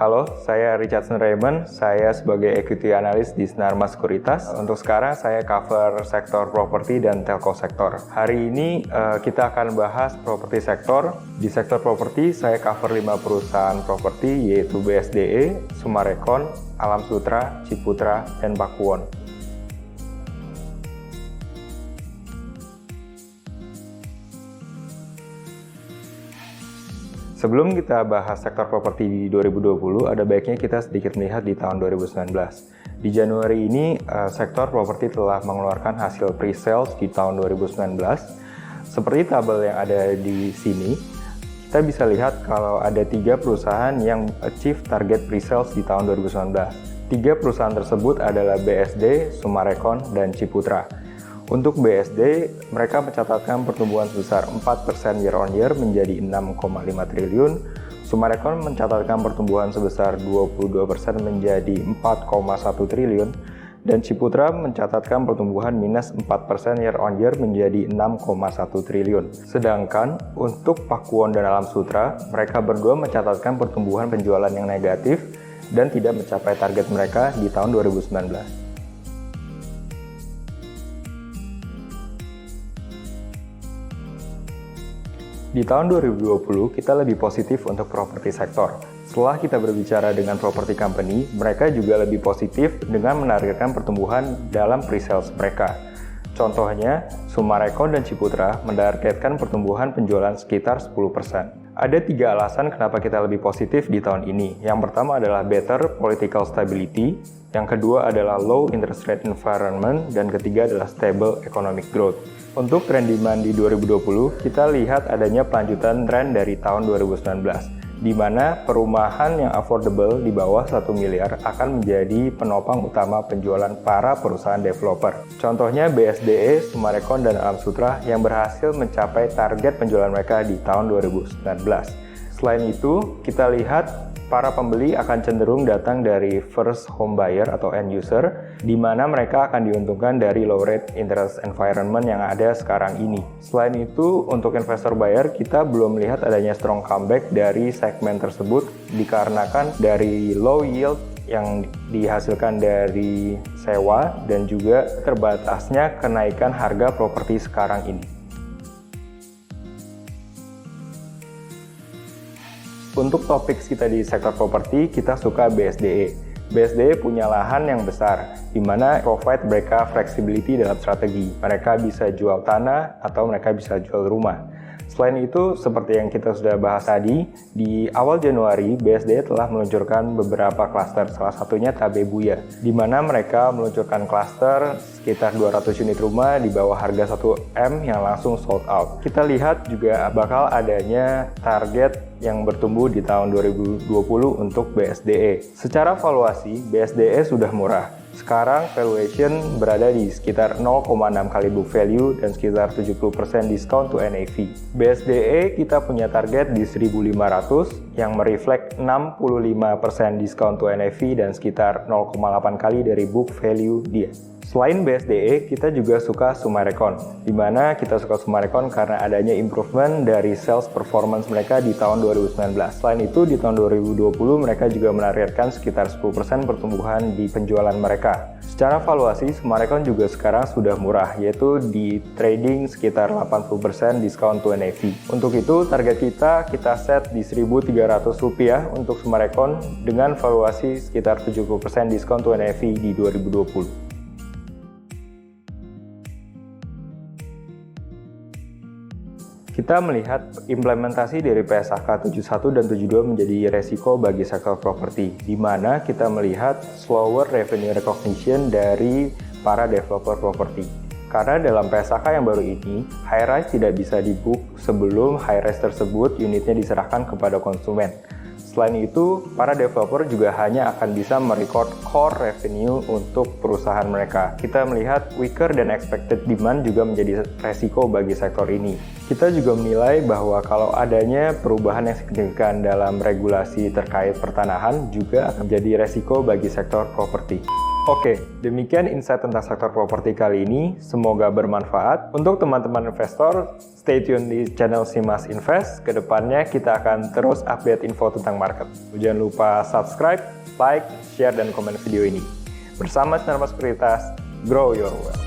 Halo, saya Richardson Raymond. Saya sebagai Equity Analyst di Sinarma Sekuritas. Untuk sekarang saya cover sektor properti dan telco sektor. Hari ini kita akan bahas properti sektor. Di sektor properti saya cover 5 perusahaan properti yaitu BSDE, Summarecon, Alam Sutera, Ciputra, dan Pakuwon. Sebelum kita bahas sektor properti di 2020, ada baiknya kita sedikit melihat di tahun 2019. Di Januari ini, sektor properti telah mengeluarkan hasil pre-sales di tahun 2019. Seperti tabel yang ada di sini, kita bisa lihat kalau ada 3 perusahaan yang achieve target pre-sales di tahun 2019. 3 perusahaan tersebut adalah BSD, Summarecon, dan Ciputra. Untuk BSD, mereka mencatatkan pertumbuhan sebesar 4% year on year menjadi 6,5 triliun. Summarecon mencatatkan pertumbuhan sebesar 22% menjadi 4,1 triliun. Dan Ciputra mencatatkan pertumbuhan minus 4% year on year menjadi 6,1 triliun. Sedangkan untuk Pakuwon dan Alam Sutera, mereka berdua mencatatkan pertumbuhan penjualan yang negatif dan tidak mencapai target mereka di tahun 2019. Di tahun 2020, kita lebih positif untuk properti sektor. Setelah kita berbicara dengan property company, mereka juga lebih positif dengan menargetkan pertumbuhan dalam pre-sales mereka. Contohnya, Summarecon dan Ciputra menargetkan pertumbuhan penjualan sekitar 10%. Ada 3 alasan kenapa kita lebih positif di tahun ini. Yang pertama adalah better political stability, yang kedua adalah low interest rate environment, dan ketiga adalah stable economic growth. Untuk tren demand di 2020, kita lihat adanya pelanjutan tren dari tahun 2019, di mana perumahan yang affordable di bawah 1 miliar akan menjadi penopang utama penjualan para perusahaan developer. Contohnya BSDE, Summarecon, dan Alam Sutera yang berhasil mencapai target penjualan mereka di tahun 2019. Selain itu, kita lihat para pembeli akan cenderung datang dari first home buyer atau end user, di mana mereka akan diuntungkan dari low rate interest environment yang ada sekarang ini. Selain itu, untuk investor buyer, kita belum melihat adanya strong comeback dari segmen tersebut dikarenakan dari low yield yang dihasilkan dari sewa dan juga terbatasnya kenaikan harga properti sekarang ini. Untuk topik kita di sektor properti, kita suka BSDE. BSDE punya lahan yang besar, di mana provide mereka flexibility dalam strategi. Mereka bisa jual tanah atau mereka bisa jual rumah. Selain itu, seperti yang kita sudah bahas tadi, di awal Januari, BSDE telah meluncurkan beberapa klaster, salah satunya Tabebuya, di mana mereka meluncurkan klaster sekitar 200 unit rumah di bawah harga 1M yang langsung sold out. Kita lihat juga bakal adanya target yang bertumbuh di tahun 2020 untuk BSDE. Secara valuasi, BSDE sudah murah. Sekarang valuation berada di sekitar 0,6 kali book value dan sekitar 70% discount to NAV. BSDE kita punya target di 1.500 yang mereflect 65% discount to NAV dan sekitar 0,8 kali dari book value dia. Selain BSDE, kita juga suka Summarecon, di mana kita suka Summarecon karena adanya improvement dari sales performance mereka di tahun 2019. Selain itu, di tahun 2020 mereka juga menargetkan sekitar 10% pertumbuhan di penjualan mereka. Secara valuasi, Summarecon juga sekarang sudah murah, yaitu di trading sekitar 80% discount to NAV. Untuk itu, target kita set di Rp1.300 untuk Summarecon dengan valuasi sekitar 70% discount to NAV di 2020. Kita melihat implementasi dari PSAK 71 dan 72 menjadi resiko bagi sektor properti, di mana kita melihat slower revenue recognition dari para developer properti. Karena dalam PSAK yang baru ini, high-rise tidak bisa di-book sebelum high-rise tersebut unitnya diserahkan kepada konsumen. Selain itu, para developer juga hanya akan bisa merecord core revenue untuk perusahaan mereka. Kita melihat weaker than expected demand juga menjadi resiko bagi sektor ini. Kita juga menilai bahwa kalau adanya perubahan yang signifikan dalam regulasi terkait pertanahan juga akan menjadi resiko bagi sektor properti. Oke, demikian insight tentang sektor properti kali ini. Semoga bermanfaat. Untuk teman-teman investor, stay tune di channel Simas Invest. Kedepannya kita akan terus update info tentang market. Jangan lupa subscribe, like, share, dan komen video ini. Bersama Sinar Mas Sekuritas, grow your wealth.